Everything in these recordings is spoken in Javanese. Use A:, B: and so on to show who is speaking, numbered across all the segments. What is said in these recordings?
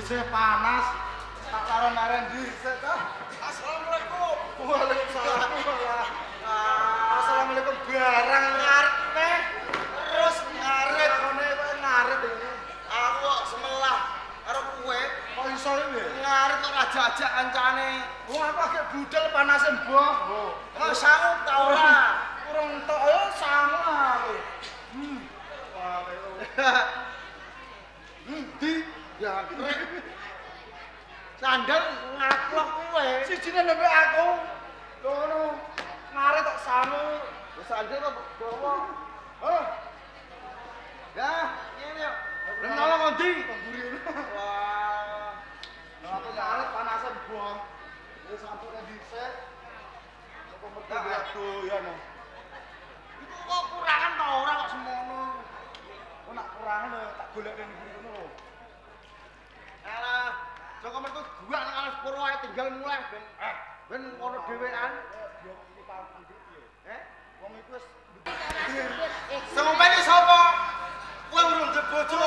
A: isih panas. Tak laren-laren dhisik ta. Assalamualaikum. Waalaikumsalam. Assalamualaikum barang ngarepe. Terus ngaret kene ngaret iki. Aku kok semelah karo kowe. Kok iso iki? Ngaret kok raja-ajak kancane. Wong aku agek budal panase mbah. Kok sangu ta ora? Kurang tok yo sangu aku. Wah, di ya krek. Sandal ngaplok kowe. Sijine lembek aku. Ngono. Ngaret tok sangu. Wis sandal kok bawa. Oh. Ya, ngene yo. Menawa kondi? Wah. Aku ngaret panasan buang. Wis sampune dhisik. Kok mergo doyan. Iku kok kurangan ta ora kok semono. Kok nak kurangan tak golekne ngono lho. Alah, Joko mertu gua nang alas puro ae tinggal mulai ben ngono dhewean. Yo iki paham ndi piye? Wong iku wis Sampeyan sapa? Kowe urung ndek bojo,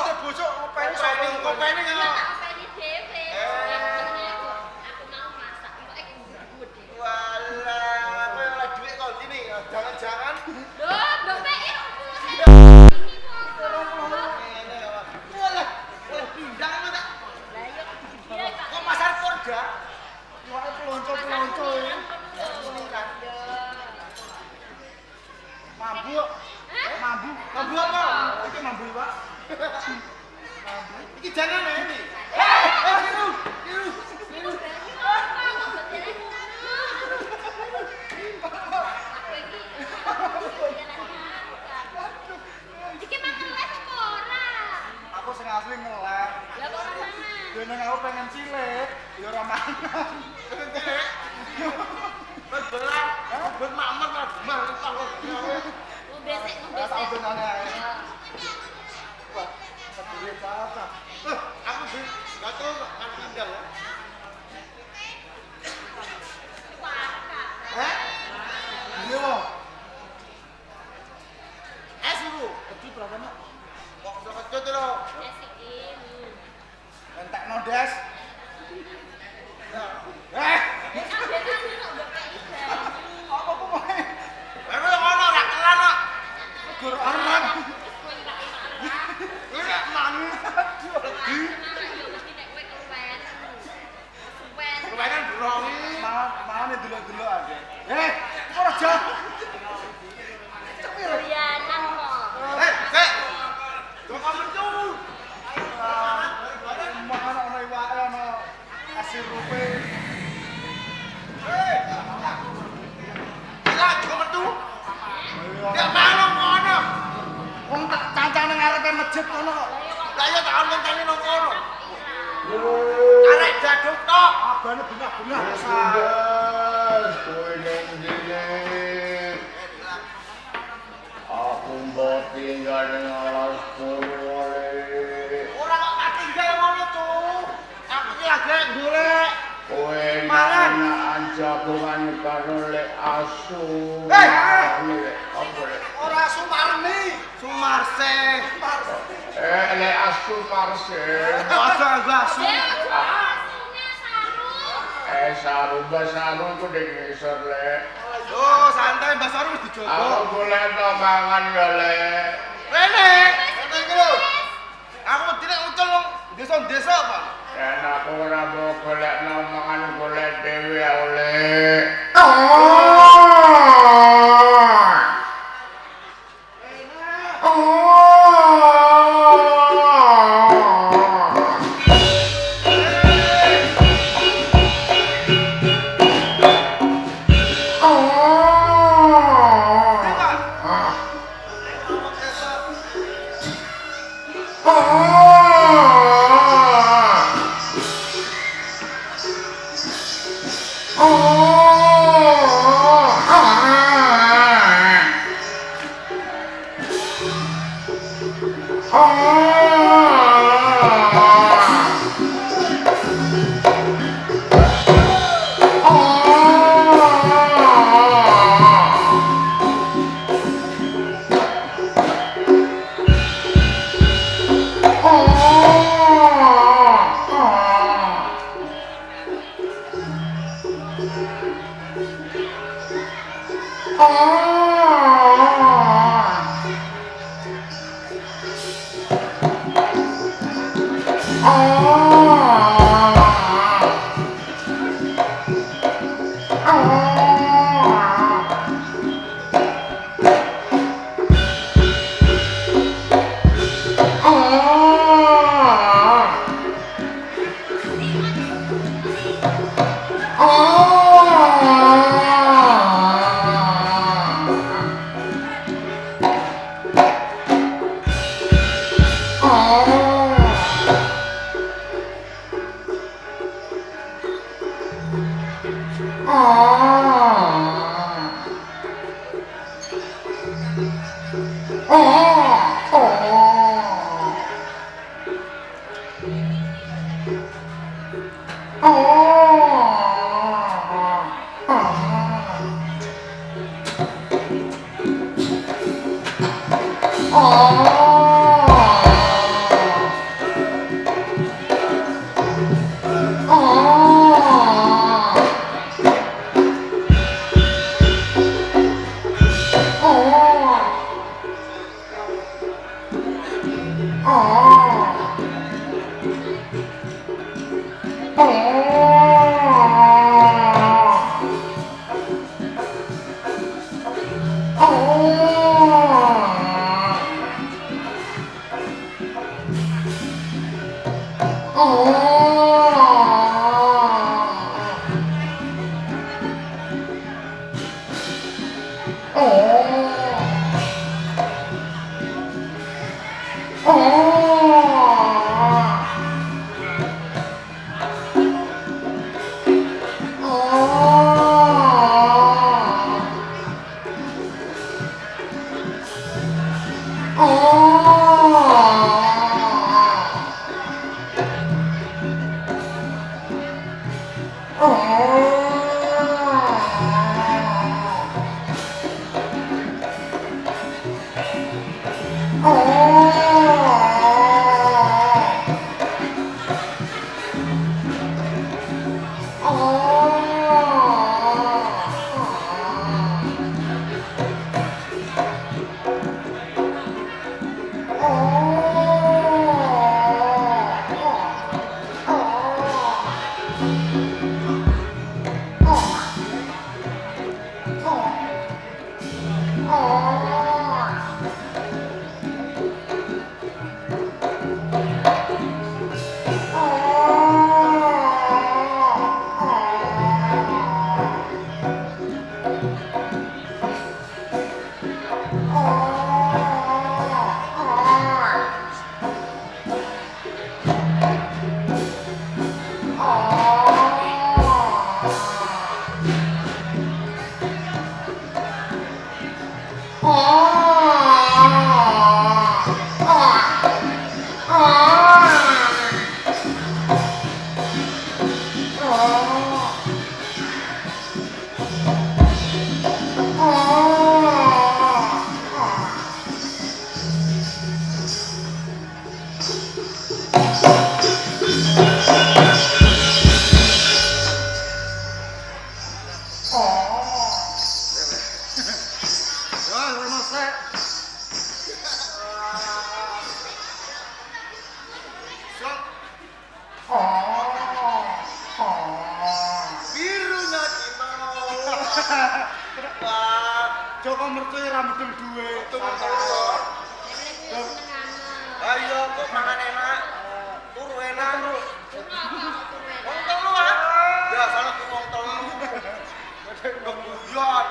A: openi sapa? Openi ya. Openi dhewe. Aku mau masak kok iki gudeg. Walah, kowe oleh dhuwit kok ndine? Jangan-jangan. Lho, dompet iki Mambu apa? Iki mambu, Pak. Mambu. Iki jangan ini. Niru. Iki mangan les apa ora? Aku sing asli ngelek. Lah kok ora mangan? Dene aku pengen cilik, ya ora mangan. Bebelan, ben mamer lah, mantap kok. Besek. Tahu benane ae. Wah, kedue apa? Aku sih enggak tahu kan tinggal. Iya. Dulu. Kecil berapa nak? Kok udah kecil tuh lo? Es iki. Entek no des. Apa kok main? Aku yang mana rak kelan nak? Gur arang. Ini nangis. Keluaran berong. Mana dulu aja. Ora jauh.
B: Rianan kok.
A: Sek. Kok mencu. Mana ono iwake ono asir rupe. Lah, kok mencu. Ya mau ngono. Wong tak cancane ngarepe masjid kono kok. Lah ya tak ngenteni nang kono. Arek jaduk tok. Abane bengah-bengah.
C: Kowe ning dene. Aku mbok tinggal ning alas purwale.
A: Ora kok tak tinggal ngono tuh. Aku iki lagi golek.
C: Kowe mangan jagongan karo lek asu.
A: Ora Sumarni, Sumarse.
C: Lek asu marse.
A: Ada asu.
C: Saru basaru ku ding isor lek.
A: Oh, santai Mbak Saru wis dijogo.
C: Aku golek no mangan ya lek.
A: Rene, iki lho. Aku mesti ucul wong desa-desa apa?
C: Dan aku ora mau golek no mangan golek dhewe oleh.
A: Joko mercuy rambut duwe. Ayo kok makan enak. Turu enak. Wong telu ah. Ya salah ku wong telu. Keguyon.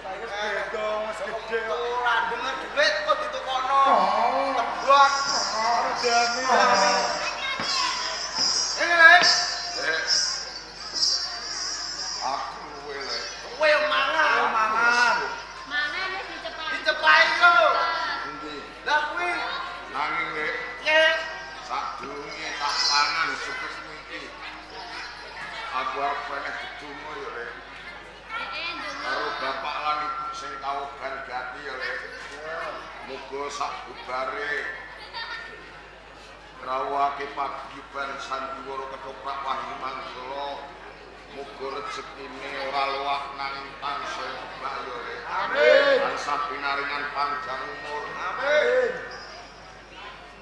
A: Saya dong gede. Randem duit kok ditukokno. Tebak. Redane. Ini lek. Aku luwe lek. Kowe mangan. Mangan wis dicepai. Dicepai lho. Endi? Lah kuwi nanging lek. Nggih. Sadurunge tak pangan sukses iki. Aku arep peneh gedungo ya lek. Karo bapak lan ibu sing tau gati ya lek. Muga sak bubare rawake pagiban sandiwara ketoprak wahyu manggala. Muga rezekine ora luwak nanging tansah kebak ya rek. Amin. Tansah pinaringan panjang umur. Amin.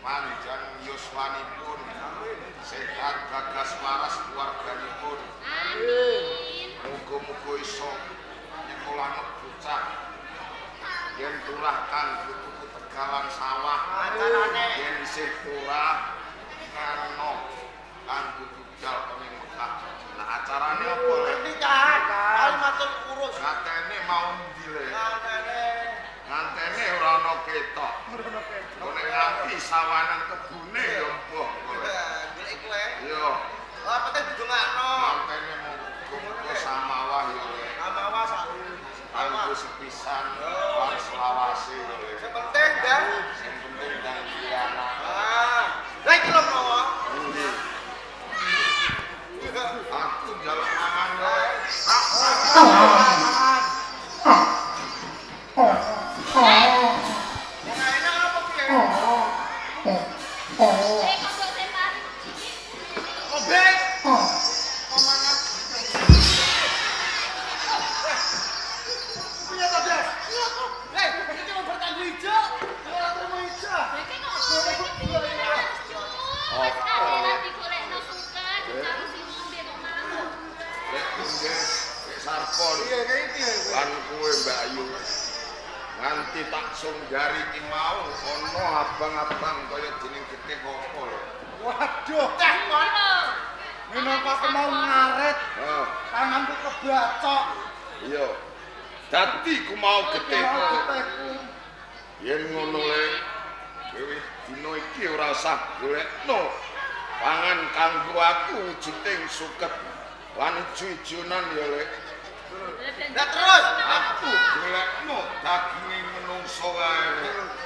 A: Panjang yo
C: yuswanipun. Sehat gagas waras keluarganipun.
B: Amin.
C: Muga-muga iso nyekolahno bocah. Yen tulah kanggo tuku tegalan sawah. Yen isih ora karena kanggo budal ning Mekah. Nah acarane apa lek?
A: Nikahan. Kali matur urus.
C: Ngantene mau ndi le? Ngantene ora ana ketok. Ora nganti sawanan kebune ya mbah.
A: Golek kowe.
C: Iya.
A: Oh, penting didongakno.
C: Ngantene muga-muga samawah ya le.
A: Amawa sak.
C: Kanggo sepisan lan selawase ya le.
A: Sing penting dan
C: Sing penting dan anak.
A: Lah iki lho, Mawa.
C: Endi? Aku njaluk mangan le.
A: Enak apa piye?
B: Kok sepan?
A: Obek. Piye to, Des? Hei, iki mau bertanggung hijau. Ora terima hijau.
B: Iki kok golek iki harus cukup. Wis kaelan digolekno suket, dicari sing ngombe kok mau.
C: Lek pinggir, lek sarpon.
A: Iya, kayak iki.
C: Lan kowe Mbak Ayu. Nganti tak sunggari ki mau ana abang-abang kaya jeneng getih apa lho.
A: Waduh, teh kon. Minangka aku mau ngaret,
C: Heeh.
A: tanganku kebacok.
C: Iya. Dadi ku mau getih.
A: Getihku.
C: Yen ngono le, kowe dina iki ora usah golekno pangan kanggo aku wujuding suket lan ijo-ijonan ya le.
A: Lah terus,
C: Aku golekno daginge menungso wae.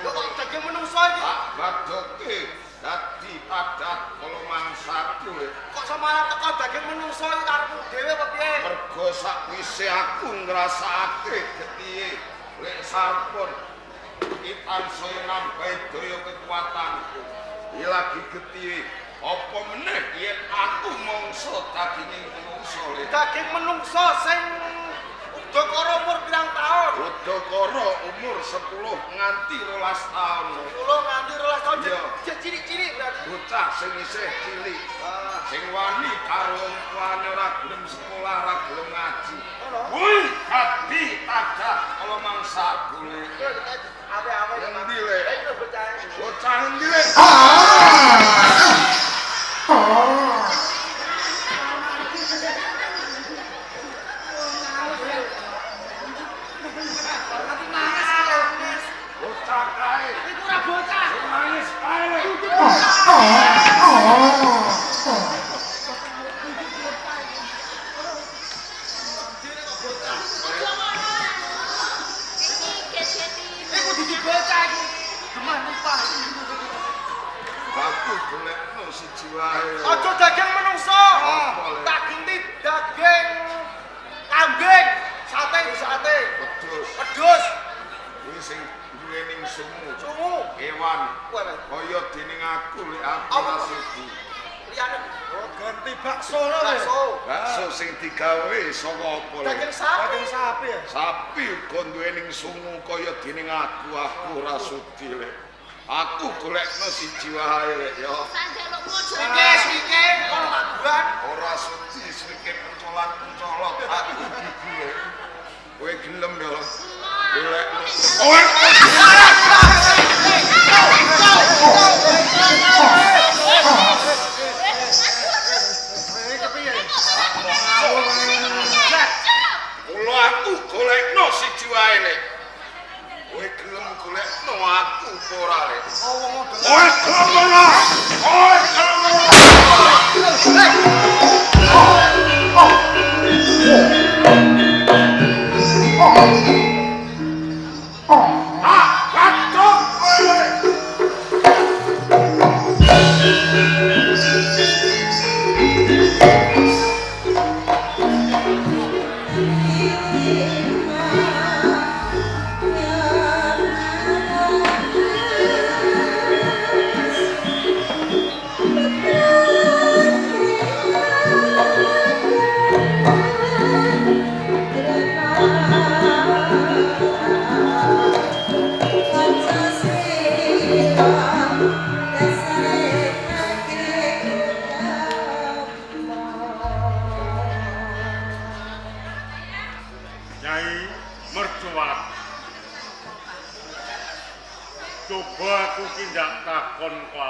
A: lho kok daging menungso iki?
C: Tak badoke dadi padat kala mangsaku le.
A: Kok samaran teko daging menungso iki karepmu dhewe apa piye?
C: Mergo sakwise aku ngrasakake getihe lek sarpon iki tansaya nambahi daya kekuatanku. Iki lagi getihe apa meneh yen aku mangsa daginge menungso le.
A: Daging menungso sing udakara umur pirang taun?
C: Udakara umur 10 nganti 12 taun.
A: 10 nganti 12 taun.
C: Iya.
A: Cilik-cilik berarti.
C: Bocah sing isih cilik,
A: Ah,
C: sing wani karo wong tuane ora gelem sekolah, ora gelem ngaji.
A: ngono.
C: Kuwi dadi tadah kala mangsa gule.
A: Ape-ape
C: Endi le?
A: Itu bocah.
C: Bocah endi le? Bocah kae.
A: Iku ora bocah.
C: Sing nangis kae le.
B: Iki get-geti.
A: Iku dadi bocah iki. Geman lupa.
C: Aku golekno siji wae.
A: Aja daging menungso.
C: Apa, Le?
A: Tak ganti daging kambing. Sate.
C: Wedhus.
A: Wedhus.
C: Kuwi sing duwening sumu.
A: Sungu.
C: Kewan.
A: Kowe Mas.
C: Kaya dening aku lek aku
A: Apa?
C: ora suci.
A: Liyane. Oh, ganti bakso lho. Bakso.
C: Bakso sing digawe saka apa lek?
A: Daging sapi. Daging sapi ya.
C: Sapi uga duwening sungu kaya dening aku ora suci lek. Aku golekno siji wae lek ya.
B: Sanjalukmu
A: Swike kono maguan.
C: Ora suci sedikit pencolot-pencolot aku gigi lek. Kowe gelem ya. Golekno.
A: Iki piye?
C: Mula aku golekno siji wae lek. Kowe gelem golekno aku apa ora lek?
A: Oh, wong
C: Kowe gelem ora? Kowe gelem ora? Katok kowe.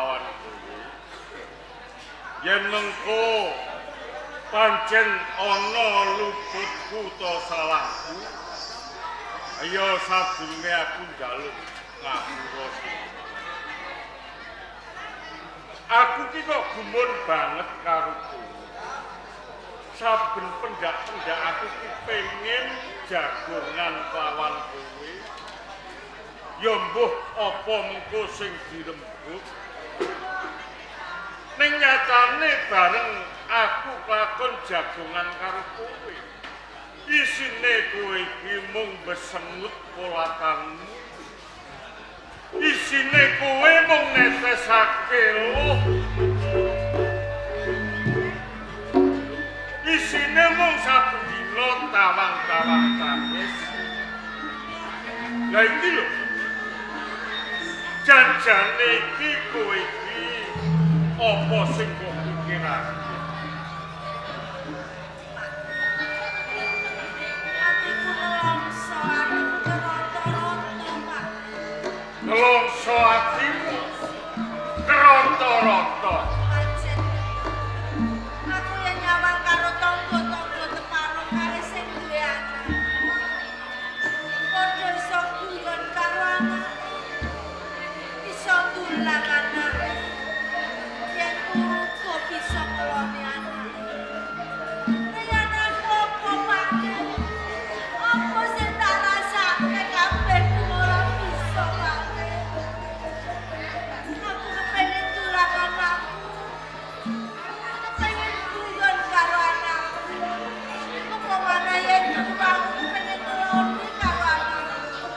D: kelawan kowe. Yen mengko pancen ana luputku ta salahku. Ayo sadurunge aku njaluk ngapura. Aku ki kok gumun banget karo kowe. Saben pendak-pendak aku ki pengen jagongan kelawan kowe. Ya mbuh apa mengko sing dirembug. Ning nyatane bareng aku lakon jagongan karo kowe. Isine kowe iki mung besengut polatanmu. Isine kowe mung netesake loh. Isine mung saben dina tawang-tawang tangis. Lah iki lho. Janjane iki kowe iki apa sing kok pikirake? Nelongso atimu keronto-ronto.
E: Aku yang nyawang karo tonggo-tonggo teparo kare sing duwe anak. Padha iso guyon karo anak. Iso dulang anak. Yen uga bisa ngeloni anak. Ning anakku apa mangke? Apa sing tak rasake kabeh ora bisa mangke. Aku kepengin dulang anakku. Pengen guyon karo anakku. Apa mana yen durang pengen ngeloni karo anakku.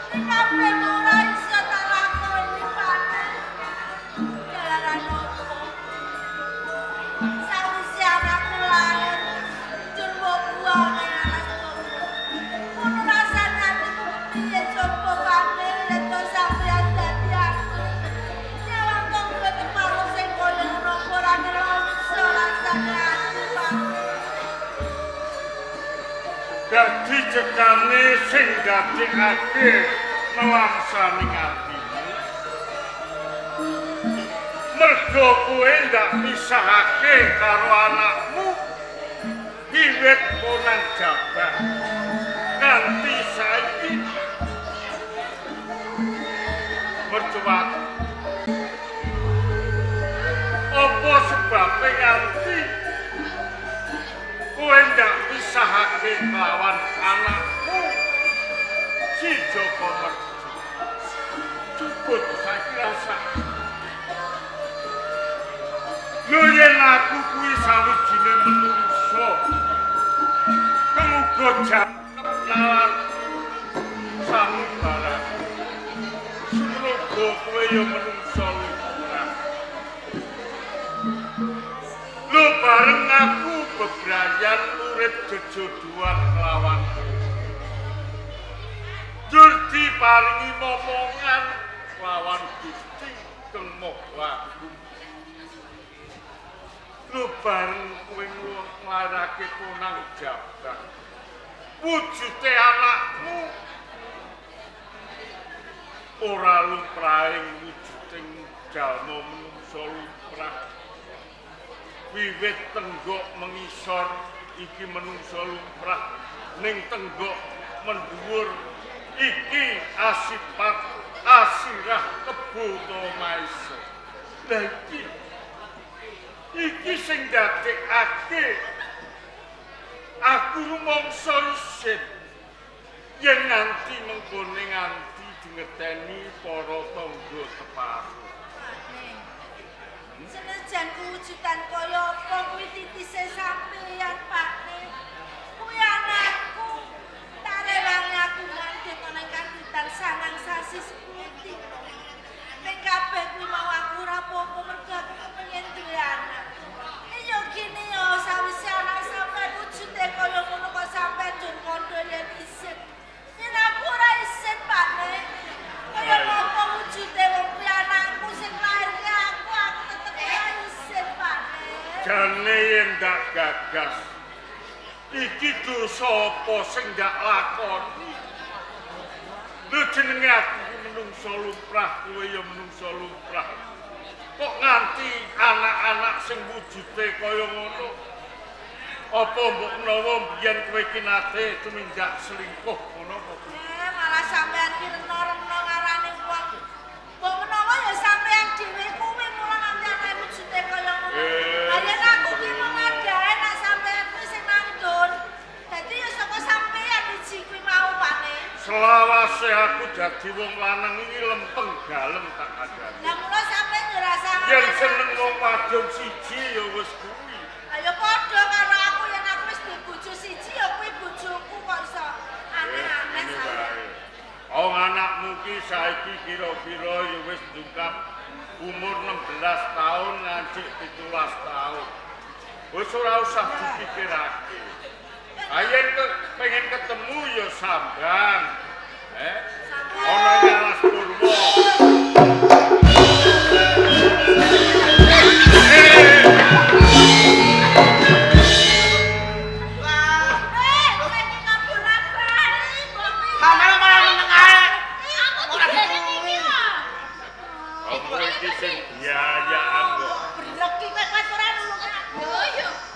E: Ning kabeh ora iso tak lakoni panen. Jalaran opo? Sawise anakku lair, njur mbok buang ning alas tonggo. Ngono rasane atiku kepiye coba panen yen to sampeyan dadi aku. Nyawang tonggo teparo sing koyo ngono ora nelongso rasane ati panen.
D: Dadi cekane sing dadekake nelangsaning atimu. Mergo kowe ndak misahake karo anakmu. Wiwit ponan jabar nganti saiki. Mercuat. Apa sebabe nganti kowe ndak misahake kelawan anakmu si Joko Mercu. Cuput saiki rasa. Lho yen aku kuwi sawijine menungso. Kemuga jangkep lawan sanubara. Semoga kowe ya menungso lumrah. Lho bareng aku bebrayan urip jejodohan kelawan jur diparingi momongan lawan Gusti kang Maha Agung. Lho bareng kowe nglarake konang jabang wujude anakmu ora lumrahing wujuding jalma menungsa lumrah. Wiwit tenggok mengisor iki menungsa lumrah, ning tenggok mendhuwur iki asipat asirah kebo to maisa. Lah iki sing ndadekake aku rumangsa isin yen nganti mengkone nganti dingeteni para tangga teparo.
E: Senajan kewujudan kaya apa kuwi titise sampeyan, Pakne. Kuwi anakku. Tak rewangi aku ngandhut ana ing kandutan sangang sasi seputi. Ning kabeh kuwi mau aku ora apa-apa mergo aku kepengin duwe anak. Iya gini yo sawise anak sampeyan wujude kaya ngono kok sampeyan njur kandha yen isin. Yen aku ora isin, Pakne. Kaya apa wujude wong kuwi anakku sing lairke aku tetep ora isin, Pakne.
D: Jane yen ndak gagas iki dosa apa sing ndak lakoni. Lho jenenge aku menungsa lumrah, kowe ya menungsa lumrah. anak sing wujude kaya ngono. Apa mbok menawa biyen kowe iki nate tumindak selingkuh ngono apa?
E: Malah sampean ki reno-reno ngarani wong. Mbok menawa ya sampean dhewe kuwi mulang nganti anake wujude kaya ngono. Ayen aku ki mengadae nek sampean kuwi sing nangdon. Dadi ya saka sampean iki kuwi mau pane.
D: Selawase aku dadi wong lanang iki lempeng dalem tak kandhani.
E: Lah mula sampean yo rasa
D: Yen seneng wong wadon siji ya wis kuwi.
E: Ayo padha karo aku yen aku wis duwe bojo siji ya kuwi bojoku kok iso aneh-aneh sampean.
D: Oh anakmu ki saiki kira-kira ya wis ndungkap umur 16 tahun nganti 17 tahun. Wis ora usah dipikirake. Ayen pengen ketemu ya sampean. Ana Alas Purwo.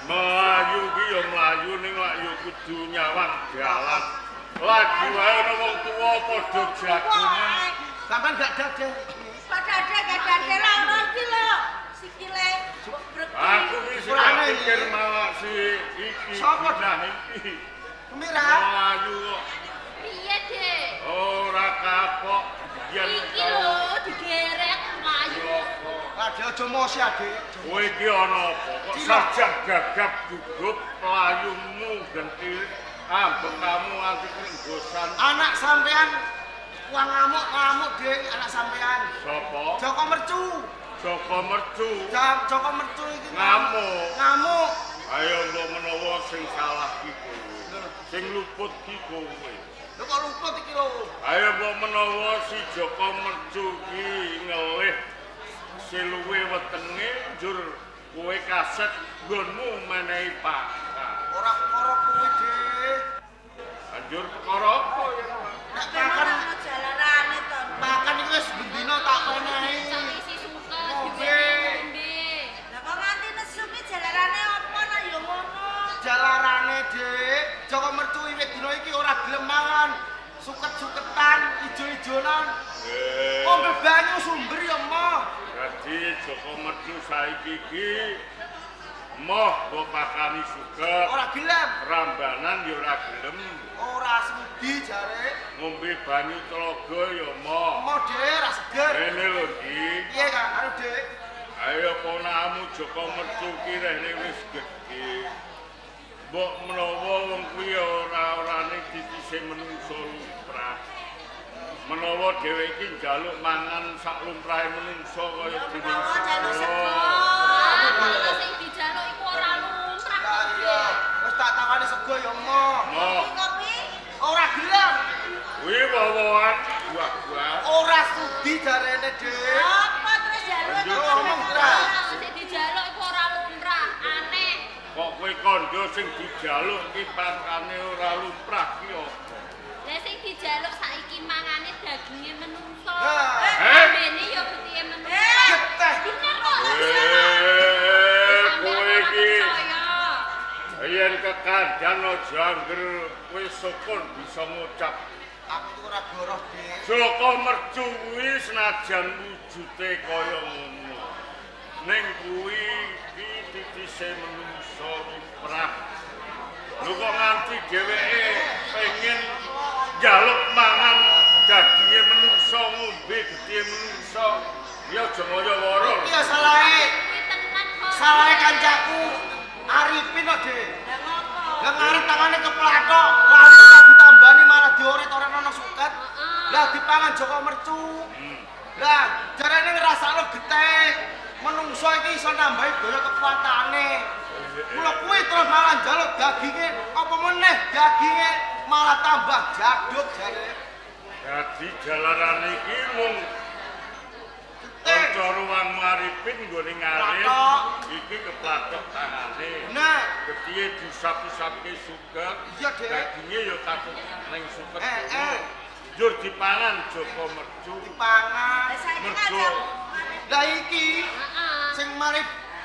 D: Melayu ning lak yo kudu nyawang dalan. Lagi wae ana wong tuwa padha jagungan.
A: Sampeyan gak dade.
E: Gak dade lah ono iki lho. Sikile brek.
D: Aku wis pikir malah si iki.
A: Sopo
D: dah iki?
A: Mira.
D: Melayu kok.
B: Piye, Dik?
D: Ora kapok. Yen
B: Iki lho digeret mlayu.
A: Ade aja mosi Adik.
D: kowe iki ana apa? Kok sajak gagap gugup pelayumu genti ambek kamu anti krenggosan.
A: Anak sampean wong ngamuk-ngamuk, Dik, anak sampean.
D: Sapa?
A: Joko Mercu.
D: Joko Mercu.
A: Joko Mercu iki
D: Ngamuk.
A: Ngamuk.
D: Ayo mbok menawa sing salah ki kowe. Sing luput ki kowe.
A: Lho kok luput iki lho.
D: Ayo mbok menawa si Joko Mercu ki ngelih seluwe wetenge njur kowe kaset nggonmu menehi pakar.
A: Ora perkara kuwi, Dik.
D: Anjur perkara apa ya?
A: Nek
E: Makan
A: makan
E: jalarane to.
A: makan iki wis bendina tak menehi.
B: Sampe isi suket
A: Ngombe.
B: ngombe.
E: Lah kok nganti nesu ki jalarane apa nak ya ngono.
A: Jalarane, Dik. Joko Mercu wiwit dina iki ora gelem mangan. Suket-suketan, ijo-ijonan. Ngombe banyu sumber ya, Moh.
D: Jadi Joko Mercu saiki iki moh mbok pakani suket.
A: Ora gelem.
D: Rambanan ya ora gelem.
A: Ora sudi jare.
D: Ngombe banyu tlaga ya moh.
A: Moh, Dik, ra seger.
D: Rene lho iki.
A: Piye, Kang? Anu, Dik.
D: Ayo ponakmu Joko Mercu ki rene wis gedhe. Mbok menawa wong kuwi ora-orane ditise menungso lumrah. Menawa dhewe iki njaluk mangan sak lumrahe menungso kaya dene
E: Menawa jaluk sego.
B: Kalau sing dijaluk iku ora lumrah
A: Lah
B: kok,
A: iya,
B: Dik.
A: wis tak tawani sego ya, Moh.
D: Moh,
E: Kopi.
A: Ora gelem.
D: kuwi wowoan buah-buah.
A: Ora sudi jarene, Dik.
E: Apa terus jaluk
D: Lanjut,
E: kok
A: ngomong, Tra.
B: Kalau sing dijaluk iku ora lumrah, aneh.
D: Kok kowe kandha sing dijaluk ki pakane ora lumrah ki apa?
B: Lah sing dijaluk saiki mangane daginge menungso.
A: Lah.
B: Mbene ya getihe menungso.
A: Geteh.
B: Bener kok.
D: Kowe iki
B: percaya.
D: yen kekandhan aja angger kowe sukun bisa ngucap.
A: Aku ora goroh, Dik.
D: Joko Mercu kuwi senajan wujude kaya ngono. Ning kuwi iki titise menungso lumrah. Lho kok nganti dheweke pengen njaluk mangan daginge menungso, ngombe gedhe menungso. Ya aja kaya wara.
A: Iya salahe.
B: Kuwi tenan kok.
A: Salahe kancaku Arifin kok, Dik.
E: Lah ngopo?
A: Lah ngarep tangane keplathok, lali tak ditambani malah dioret-oret ana suket. Lah dipangan Joko Mercu. Lah jarane ngrasakno getih. Menungso iki iso nambahi daya kekuatane. Mula kuwi terus malah njaluk daginge, apa meneh daginge malah tambah jaduk jare.
D: Dadi jalaran iki mung kanca ruang Arifin nggone ngarit
A: Plathok.
D: iki keplathok tangane.
A: Nah,
D: Getih disap-sapke suket.
A: iya, Dik.
D: Daginge ya takut ning suket.
A: Eh.
D: Jur dipangan Joko Mercu.
A: Dipangan.
E: Lah saiki
D: Mergo.
E: kancamu.
A: Lah iki
B: Heeh.
A: sing mari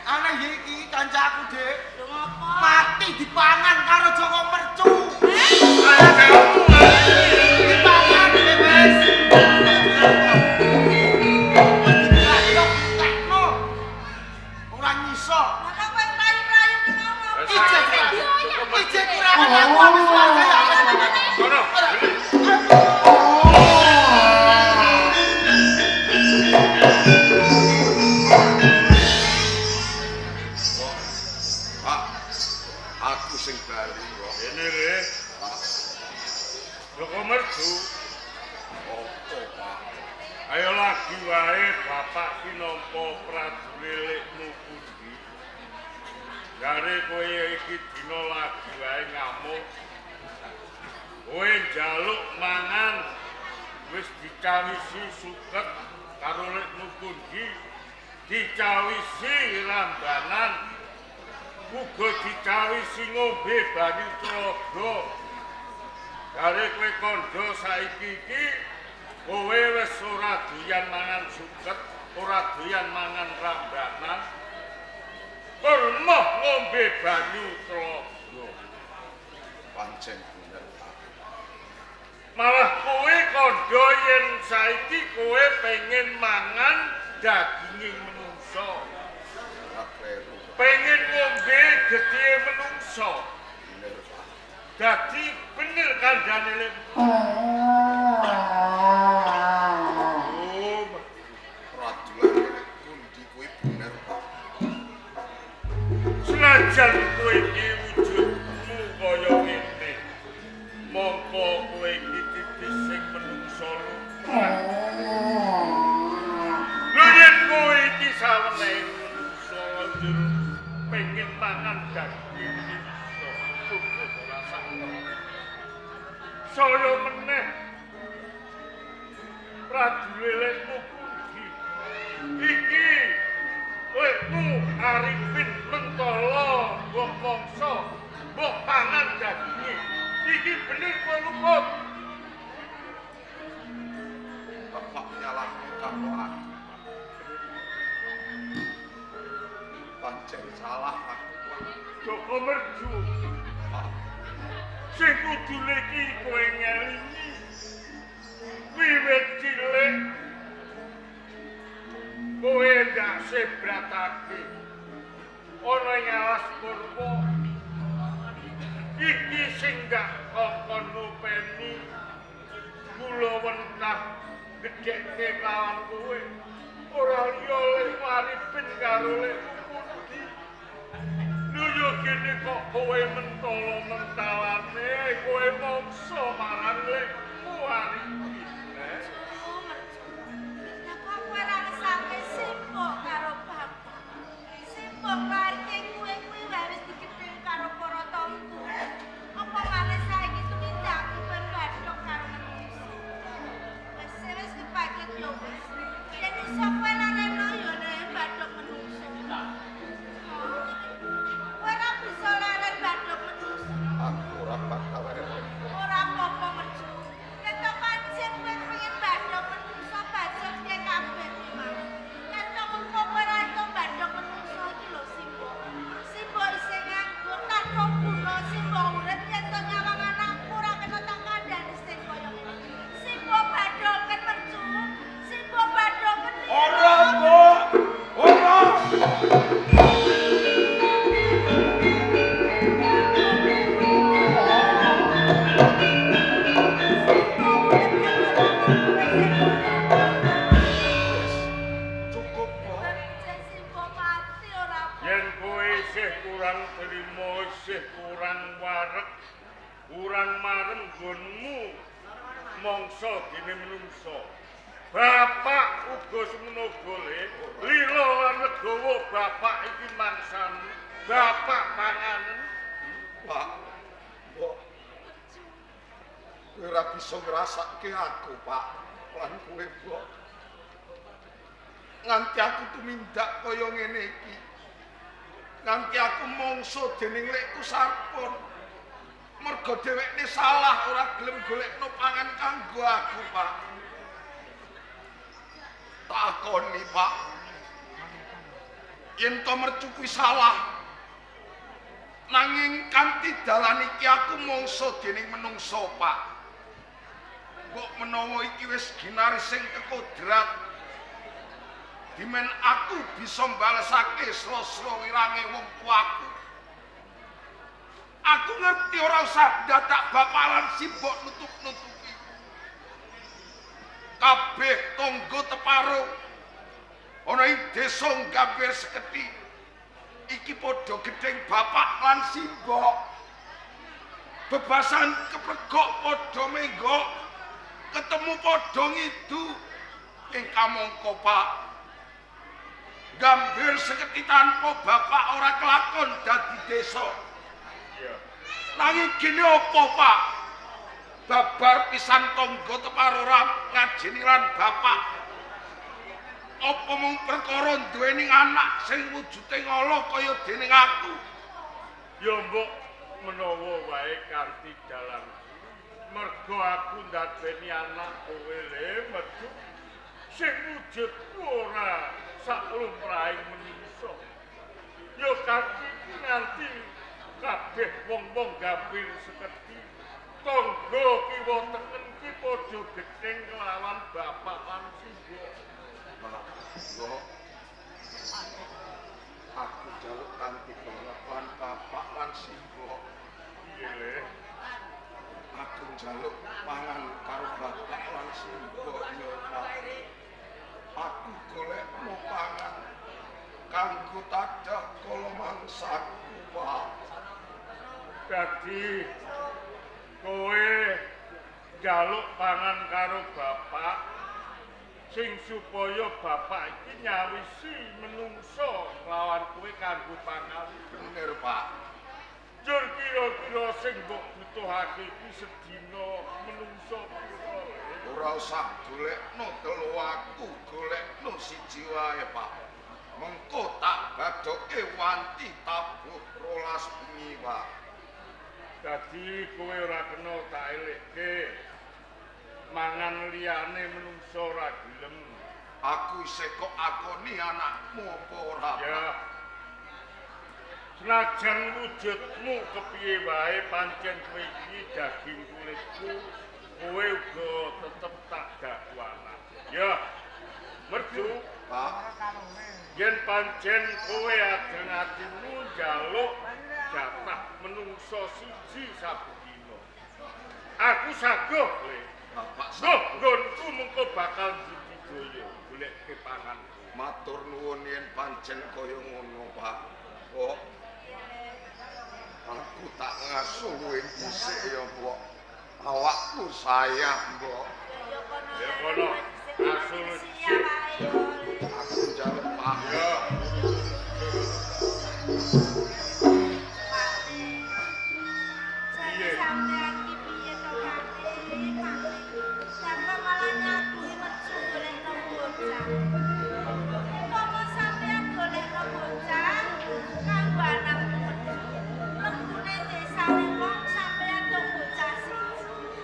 A: ana iki kancaku, Dik.
E: Lho ngopo?
A: Mati dipangan karo Joko Mercu.
D: Ayo kamu
A: Dipangan wis. Ora nyiso.
E: Mana kowe rayu-rayu ki ngopo?
A: Ije kurahan aku habis warga ya.
D: Kono.
C: Pak, aku sing bali kok.
D: Ini re. Joko Mercu.
C: Opo, Pak?
D: Ayo lagi wae bapak ki nampa prajuritmu pundi. Jare kowe iki dina lagi wae ngamuk. Kowe njaluk mangan wis dicawisi suket karo lekmu pundi. Dicawisi rambanan. Uga dicawisi ngombe banyu tlaga. Jare kowe kandha saiki iki kowe wis ora doyan mangan suket, ora doyan mangan rambanan. Permoh ngombe banyu tlaga.
C: Pancen bener, Pak.
D: Malah kowe kandha yen saiki kowe pengen mangan daging menungso.
C: Ora kleru,
D: Pengen ngombe getih menungso.
C: bener, Pak.
D: Dadi bener kandhane lek.
C: Prajurit pundi kuwi bener, Pak.
D: Senajan kowe iki wujudmu kaya ngene. Mongko kowe iki titis sing menungso lumrah. Lho yen kowe iki sawene menungso njur pengen mangan daging menungso, cukup ora sakno. Saya meneh prajuritmu pundi. Iki lekmu Arifin mentolo mbok mangsa mbok pangan daginge. Iki bener kowe luput.
C: Bapak nyalahke karo aku. Pancen salah aku, Pak.
D: Joko Mercu,
C: Pak,
D: sing kudune iki kowe ngelingi. Wiwit cilik kowe ndak sebratake ana ing alas purwa. Iki sing gak kokon nupeni kula wentah gedhekke kawan kowe. Ora liya lek Arifin karo lek Pundi. Lho yo kene kok kowe mentolo mentalane kowe mongso marang lekmu Arifin.
C: aku ora bakal elek.
E: Ora apa-apa mercu. Ketok pancen kowe pengen badhok menungso bajok piye kabeh ki mang. Ketok engko kowe ora iso badhok menungso iki lho Simbo. Simbo isih nganggo tanpa guna Simbo urip yen to nyawang anakku ora kena tak kandhani sing kaya ngene. Simbo badhoken mercu. Simbo badhoken.
A: Ora, Mbok. Ora. Cukup, Mbok.
E: Pancen Simbo mati ora apa.
D: Yen kowe isih kurang trima, isih kurang wareg, kurang marem nggonmu mangsa dene menungso. Bapak uga semono gole, lila lan legawa bapak iki mangsamu. Bapak panganen.
C: Pak, Mbok. Kowe ora bisa ngrasake aku, Pak. Lan kowe, Mbok. Nganti aku tumindak kaya ngene iki. Nganti aku mangsa dening lekku Sarpon. Mergo dhewekne salah ora gelem golekno pangan kanggo aku, Pak. Takoni, Pak. yen to mercu kuwi salah. Nanging kanthi dalan iki aku mangsa dening menungso, Pak. Mbok menawa iki wis ginarising kekodrat, dimen aku bisa mbalesake sela-sela wirange wong tuaku. Aku ngerti ora usah dadak bapalan simbok nutup-nutupi. Kabeh tangga teparo ana ing desa Gambir Seketi iki padha gedeng bapak lan simbok. Bebasan kepregok padha menggok, ketemu padha ngidu ing kamangka, Pak. Gambir Seketi tanpa bapak ora kelakon dadi desa. Nanging gini apa, Pak? Babar pisan tangga teparo ngajeni lan bapak. Apa mung perkara duweni anak sing wujude ngala kaya dening aku?
D: Ya mbok menawa wae kanthi dalan. Mergo aku ndadeni anak kowe le metu sing wujudku ora sak lumrahing manungsa. Ya kanthi nganti kabeh wong-wong Gambir Seketi tangga kiwa teken ki padha gedeng kelawan bapak lan simbok.
C: Mbok, aku jaluk kanthi pengakuan bapak lan simbok.
D: Iya,
C: Aku jaluk pangan karo bapak lan simbok ya, Pak. Aku golek mau pangan kanggo tadah kala mangsaku, Pak.
D: dadi kowe njaluk pangan karo bapak sing supaya bapak iki nyawisi menungso lawan kowe kanggo pangan.
C: Bener, Pak.
D: Jur kira-kira sing mbok butuhake iki sedina menungso pira?
C: Ora usah golekno telu aku, golekno siji wae, Pak. Mengko tak badoke wanti tabuh 12 bengi, Pak.
D: Dadi kowe ora kena tak elekke. Mangan liyane menungso ora gelem.
C: Aku isih kok akoni anakmu apa ora?
D: Ya. Senajan wujudmu kepiye wae pancen kowe iki daging kulitku, kowe uga tetep tak gaku anak. Ya. Merdu,
C: Pak.
D: yen pancen kowe adeng atimu njaluk jatah menungso siji saben dina. Aku saguh kowe.
C: Bapak
D: Nggonku mengko bakal budidaya golek pangan.
C: matur nuwun yen pancen kaya ngono, Pak. Kok aku tak ngasuh kowe dhisik ya, Mbok. Awakku sayang, Mbok.
D: Ya kono asul sik.
C: Aku njaluk Pak.
D: Ya.
E: Jadi sampean iki piye to, Pak? Sampe malah nyakui metu golekno bocah. Umpama sampean golekno bocah kanggo anakmu metu. Lembune desane wong sampean to bocah siji.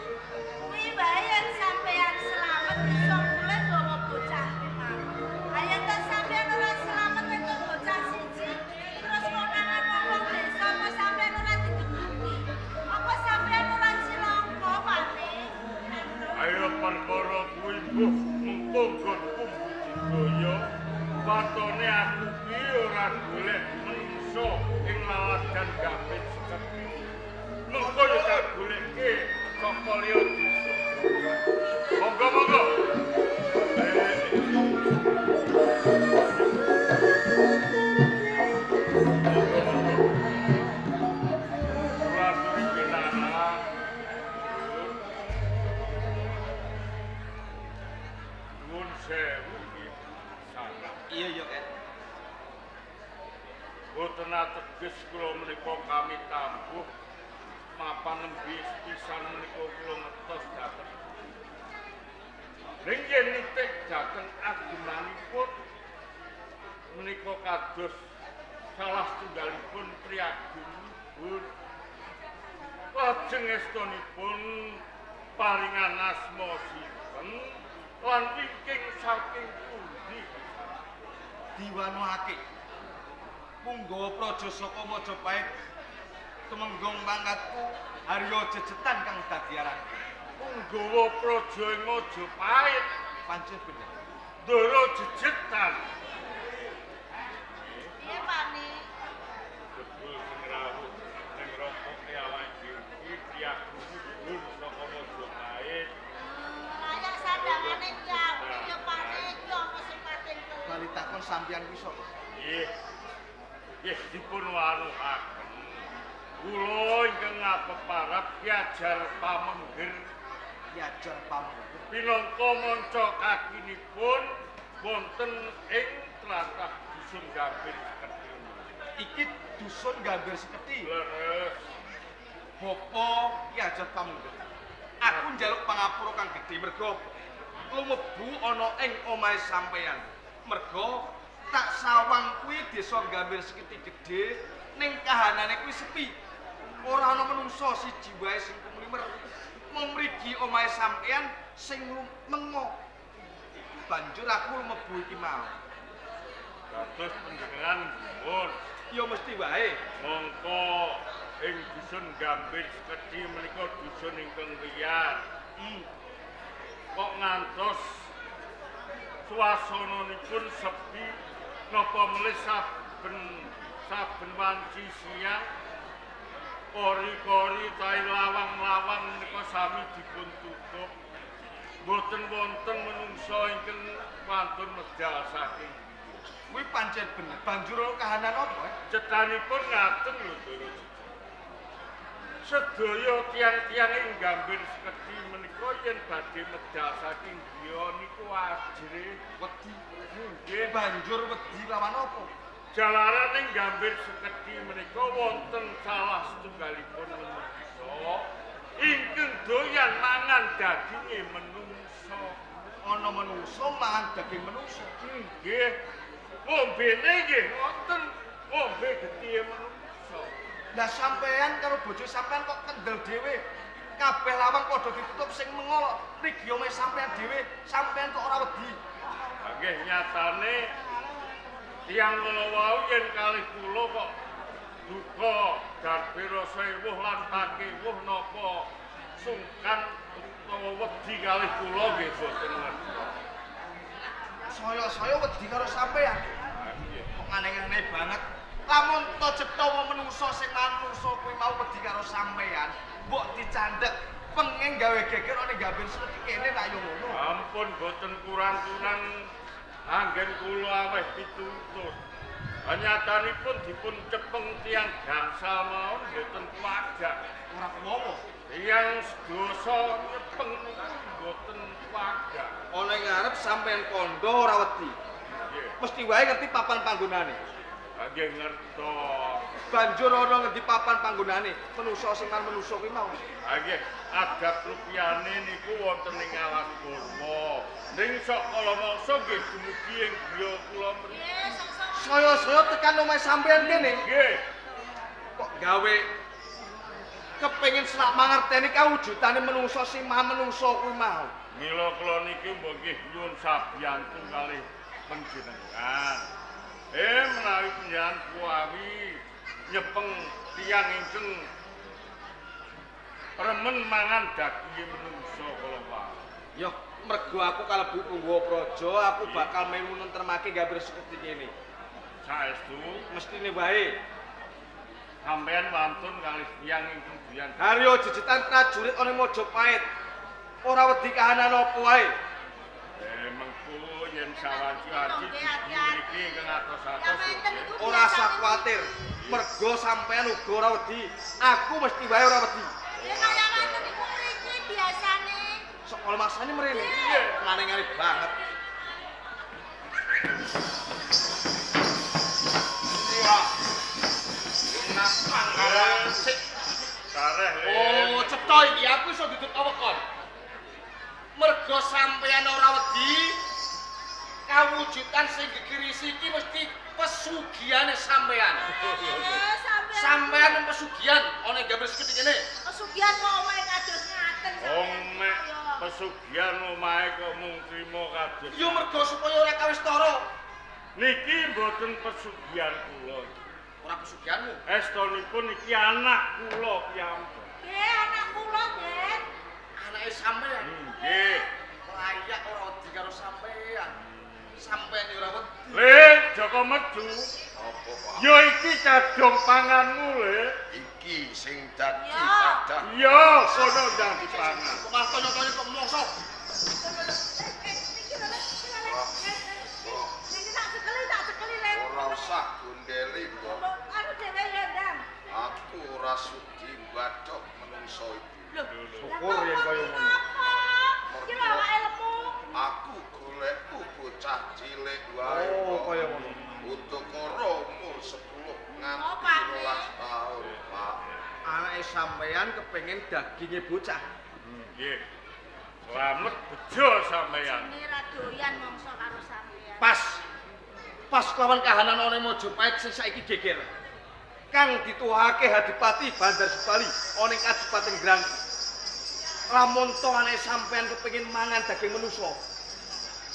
E: Kuwi wae yen sampean selamat iso mulih gawa bocah iki mau. Ayo to sampean ora selamat entuk bocah siji, terus konangan wong desa apa sampean ora digebuki? Apa sampean ora cilaka, Pak?
D: Ayo perkara kuwi mbuh mengko nggonku budidaya. Patone aku ki ora golek menungso ing laladan Gambir Seketi. Mengko yo tak golekke saka liya desa. Monggo.
A: Iya, yo, Ken.
D: Boten ateges kula menika kami tambuh mapan nembe pisan menika kula ngertos dhateng. Ning yen nitik dhateng agemanipun menika kados salah setunggalipun priagunipun. Lajeng estunipun paringan asma sinten lan wingking saking pundi
A: Diwanoake. Munggawa praja saka Majapahit tumenggong mangkatku Harya jejetan kang dadi aran.
D: Munggawa praja ing Majapahit
A: Pancen bener.
D: ndara jejetan.
E: Piye Pak Ne?
D: Betul sing rawuh ning rompoke awake dhewe iki aku dhuwur saka Majapahit.
E: Layak sandangane nyawu ya Pak Ne iki apa sing pating kelu.
A: Bali takon sampeyan kuwi sapa?
D: Nggih. Nggih dipun waruhaken. Kula ingkang ngapeparap Ki Pamenggir
A: Yajar pamungkur.
D: pinangka manca kakinipun wonten ing tlatah dusun Gambir Sekedhil.
A: Iki dusun Gambir Sekedhil.
D: Leres.
A: Bapa Yajar pamungkur. Aku njaluk pangapura kang gedhe merga lumebu ana ing omahe sampeyan. Merga tak sawang kuwi desa Gambir Sekedhil gedhe ning kahanane kuwi sepi. Ora ana menungso siji wae sing kumlimer. Mung mrigi omahe sampeyan sing mengo. Banjur aku lumebu iki mau.
D: Dados panjenengan pun
A: Ya mesti wae.
D: mongko ing dusun Gambir Sekedhil menika dusun ingkang liar. Kok ngantos suasananipun sepi napa melih saben wanci siang kori-kori tahi lawang-lawang menika sami dipun tutup. Boten wonten menungso ingkang wantun medal saking
A: Kuwi pancen bener. Banjur kahanan apa?
D: cetanipun ngaten lho Doro. Sedaya tiang-tiang ing Gambir Sekedhil menika yen badhe medal saking griya niku ajre
A: Wedi.
D: nggih.
A: Banjur wedi lawan apa?
D: Jalaran ing Gambir Sekedhil menika wonten salah setunggalipun menungso ingkang doyan mangan daginge menungso.
A: Ana menungso mangan daging menungso.
D: Nggih. Ngombene nggih wonten ngombe getih menungso.
A: Lah sampean karo bojo sampean kok kendel dhewe. Kabeh lawang padha ditutup sing mengo mrigi omahe sampean dhewe, sampean kok ora wedi.
D: Nggih nyatane tiyang kula wau yen kalih kula kok duka darbira sewuh lan pakewuh napa sungkan utawa wedi kalih kula nggih boten ngerti.
A: Saya wedi karo sampean.
D: Nggih.
A: Kok aneh-aneh banget. Lamun to cetha menungso sing manungso kuwi mau wedi karo sampean, mbok dicandhek pengen gawe geger ning Gambir Sekedhil kene tak yo ngono.
D: Ampun boten kurang-kurang anggen kula aweh pitutur. Anyatanipun dipun cepeng tiyang gangsal mawon boten kuwajak.
A: Ora kuwowo.
D: Tiyang sedasa nyepeng niku boten kuwajak.
A: Ana ing ngarep sampean kandha ora wedi.
D: Nggih.
A: Mesti wae ngerti papan panggonane.
D: Nggih ngertos.
A: Banjur ana ngendi papan panggonane? Menungso sing man menungso kuwi mau.
D: Nggih, adab rupiane niku wonten ing alas kurma. Ning sok kala mangsa nggih dumugi ing griya kula mriki.
A: Saya tekan omahe sampean kene.
D: Nggih.
A: Kok gawe kepengin selak mangerteni kawujudane menungso sing man menungso kuwi mau.
D: Mila kula niki mbok nggih nyuwun sabiyantu kalih panjenengan. Menawi panjenengan kuwi nyepeng tiyang ingkang remen mangan daging menungso kala wae.
A: Ya, mergo aku kalebu punggawa praja, aku bakal melu nentremake Gambir Sekedhil kene.
D: Saestu
A: Mestine wae.
D: sampeyan wantun kalih tiyang ingkang doyan.
A: Harya jejetan prajurit ana Majapahit. Ora wedi kahanan apa wae.
D: Mengko yen sawanci aji mriki ingkang atos-atos.
A: Ora usah kuwatir. Mergo sampean uga ora wedi. Aku mesti wae ora wedi.
E: Ya kaya ngoten iku mriki biasane.
A: Sekol masane mrene. Iya, ngane-ngane banget.
C: Iya. Napang sik.
D: Kareh.
A: Oh, cetha iki aku iso duduk awekon. Mergo sampean ora wedi, kawujudan sing gegirisi iki mesti pesugiane sampean.
E: Sampeyan
A: Sampean pesugihan ana ing Gambir Sekedhil kene.
E: pesugihan kok wae kados ngaten.
D: Wong mek pesugihan omahe kok mung trima kados.
A: Yo mergo supaya ora kawis tara.
D: Niki mboten pesugihan kula.
A: ora pesugihanmu.
D: Estunipun iki anak kula piyambak.
E: Nggih, anak kula, Den.
A: Anake sampean.
D: Nggih.
A: Layak ora wedi karo sampean. Sampean yo ora wedi.
D: Le, Joko Medu.
C: Apa, Pak?
D: Ya iki kadung panganmu, Le.
C: Iki sing dadi
E: Ya.
C: dadah.
D: Ya, kono ndang dipangan.
A: Kok malah tanya-tanya kok mongso.
E: Niki lho, niki tak cekeli, Le.
C: Ora usah gondeli, Mbok.
E: Anu dhewe ya, Ndang.
C: Aku ora sudi mbadhok menungso iki.
E: Lho,
A: Syukur yen kaya ngono.
E: Iki lho awake lemu.
C: Aku golekku bocah cilik wae.
A: Oh,
C: kok.
A: kaya ngono.
C: Udakara umur 10 nganti
E: Oh, Pak.
C: 12 tahun, Pak.
A: Anake sampean kepengin daginge bocah.
D: Nggih. Slamet bejo sampeyan.
E: Ini ra doyan mongso karo sampean.
A: Pas kelawan kahanan ana Mojopahit sing saiki geger. Kang dituwahake Hadipati Bandar Subali ana ing Kadipaten Granti. Lamun to anake sampean kepengin mangan daging manusa.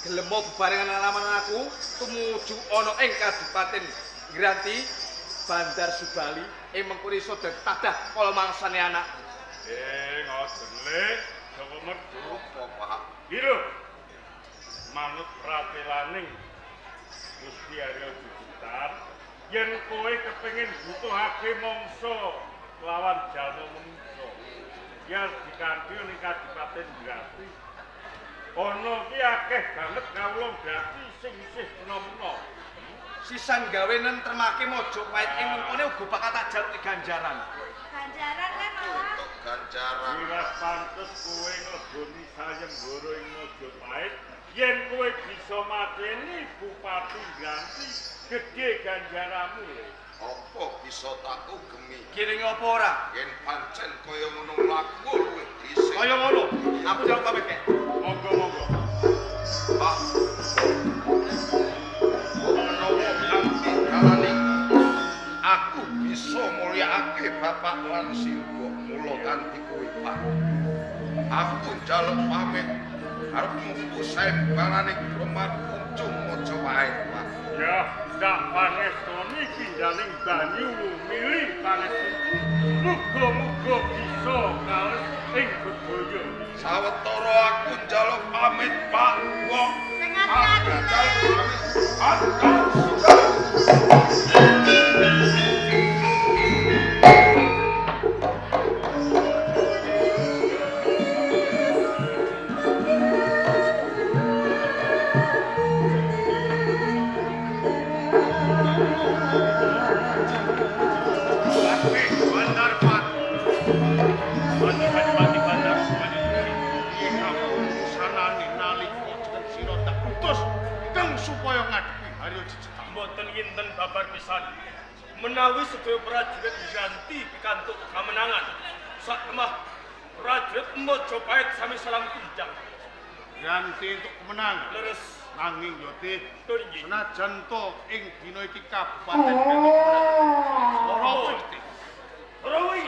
A: Gelem bebarengan alaman aku tumuju ana ing Kadipaten Granti Bandar Subali mengko iso tadah kala mangsane anak.
D: Ngoten Le, Joko Medu.
C: Apa, Pak?
D: Iki lho. Manut pratelaning Gusti Arya Jujutan, yen kowe kepengin butuhake mangsa lawan jalma menungso, ya dikanthi ning Kadipaten Grati. Ana ki akeh banget kawula Grati sing isih enom-enom.
A: Sisan gawe nentremake Mojopahit ing mengkone uga bakal tak jaluki ganjaran.
E: Ganjaran kan malah.
C: Untuk ganjaran.
D: Wiras pantes kowe ngleboni sayembara ing Mojopahit, yen kowe bisa mateni Bupati Granti, gedhe ganjaramu.
C: Apa bisa tak ugemi?
A: Kiring apa ora?
C: Yen pancen kaya ngono mlaku luwih dhisik.
A: Kaya ngono. Aku jaluk pamit kek.
D: Monggo-monggo.
C: Pak. Menawa kanthi dalane aku bisa mulyakake bapak lan sirga mula kanthi kowe, Pak. Aku njaluk pamit arep mungku saembarane Gromar Kuncung Mojopahit, Pak.
D: Ya, ndak panestoni pindaning banyu milih panestoni. Muga-muga bisa kales ing bebaya.
C: Sawetara aku njaluk pamit, Pak. Wong
E: Sing ati-ati, Le.
F: Mboten yinten babar pisan. Menawi sedaya prajurit Granti pikantuk kamenangan, sak temah prajurit Mojopahit sami salam tunjang.
G: Granti untuk kemenangan.
F: Leres
G: Nanging Yoti,
F: tur nggih.
G: senajan to ing dina iki kabupaten Granti kemenangan. Ora pasti.
F: Rawi.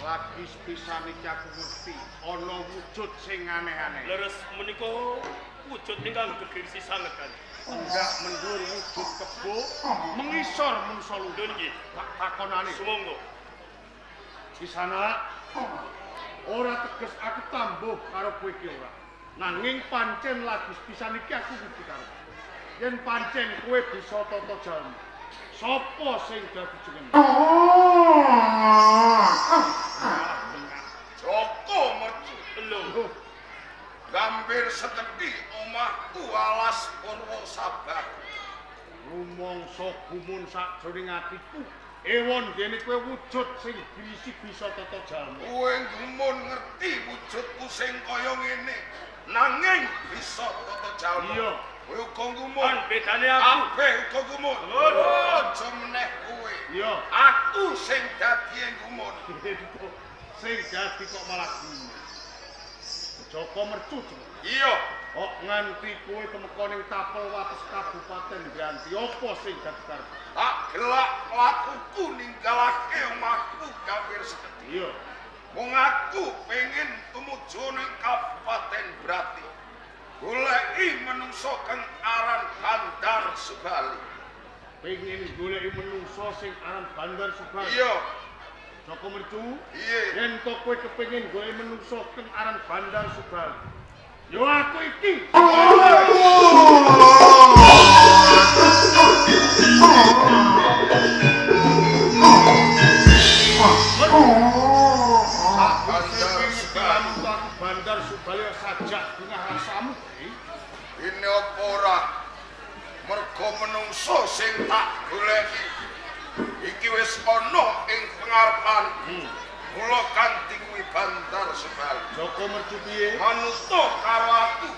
G: Lagi sepisan iki aku ngerti ana wujud sing aneh-aneh.
F: Leres menika wujud ingkang gegirisi sanget kan.
G: Enggak mendur wujud kebo mengisor menungso
F: Tur
G: luhur.
F: nggih.
G: Tak takonane.
F: Sumangga.
G: Di sana ora teges aku tambuh karo kowe iki ora. Nanging pancen lagi sepisan iki aku ngerti karo. Yen pancen kowe bisa tata jalma. Sapa sing dadi jeneng?
C: Joko Mercu.
F: Lho,
C: Gambir seteki omahku alas Purwosabar.
G: Rumangsa gumun sakjroning atiku. Ewon dene kowe wujud sing berisi bisa tata jalma.
C: Kowe gumun ngerti wujudku sing kaya ngene. Nanging bisa tata jalma.
G: Iya.
C: Kowe uga gumun.
F: kan bedane aku.
C: Kabeh uga gumun. Aja meneh kowe.
G: Iya.
C: Aku sing dadi gumun.
G: Sing dadi kok malah gumun. Joko Mercu jeneng.
C: Iya.
G: Kok nganti kowe temeka ning tapel wates Kabupaten Granti apa sing dadi karep?
C: Tak gelak lakuku ninggalake omahku Gambir seteki.
G: Iya.
C: Wong aku pengen tumuju ning Kabupaten Brati. Goleki menungso kang aran Bandar Subali.
G: Pengen goleki menungso sing aran Bandar Subali.
C: Iya.
G: Joko Mercu.
C: Iya.
G: Yen to kowe kepengin goleki menungso kang aran Bandar Subali. Yo aku iki. Bandar Subali sajak dengan rasamu.
C: Ini apa ora? Mergo menungso sing tak goleki iki wis ana ing pengarepan. Kula kanthi kuwi Bandar Subali.
G: Joko Mercu piye?
C: Manuto karo aku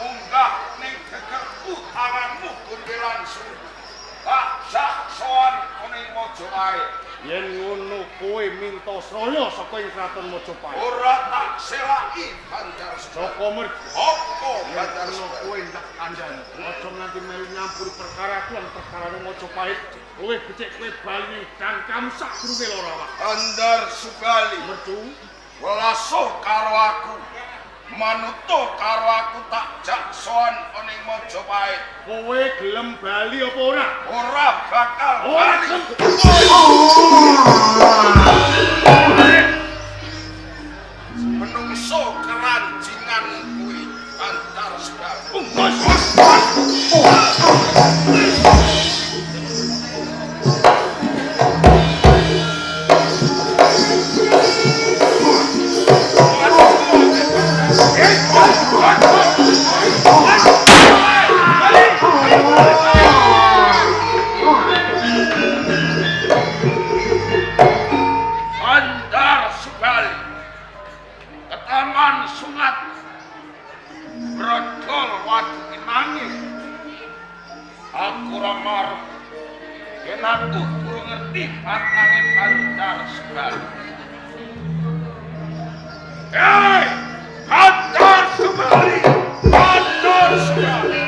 C: munggah ning gegerku tanganmu kunti langsung. Tak jak sowan ning Mojopahit.
G: Yen ngono kowe minta sraya saka ing Kraton Mojopahit.
C: Ora tak selaki Bandar Subali.
G: Joko Mercu.
C: Apa Bandar
G: Bandar
C: Subali?
G: kowe ndak kandhani. Aja nganti melu nyampur perkara lan perkara Mojopahit. Kowe becik kowe bali ning dangkam sadurunge lara awak.
C: Bandar Subali.
G: Mercu,
C: Welaso karo aku. Manuto karo aku tak jak sowan ning Mojopahit.
G: kowe gelem bali apa ora?
C: Ora bakal
G: Ora
C: bali. Menungso keranjingan kuwi Bandar Subali. Bandar Subali. Ketaman sungat. Brodol watu nangis. Aku ramar. Yen aku durung ngerti patange Bandar Subali. Hei! Bandar Subali! Bandar Subali!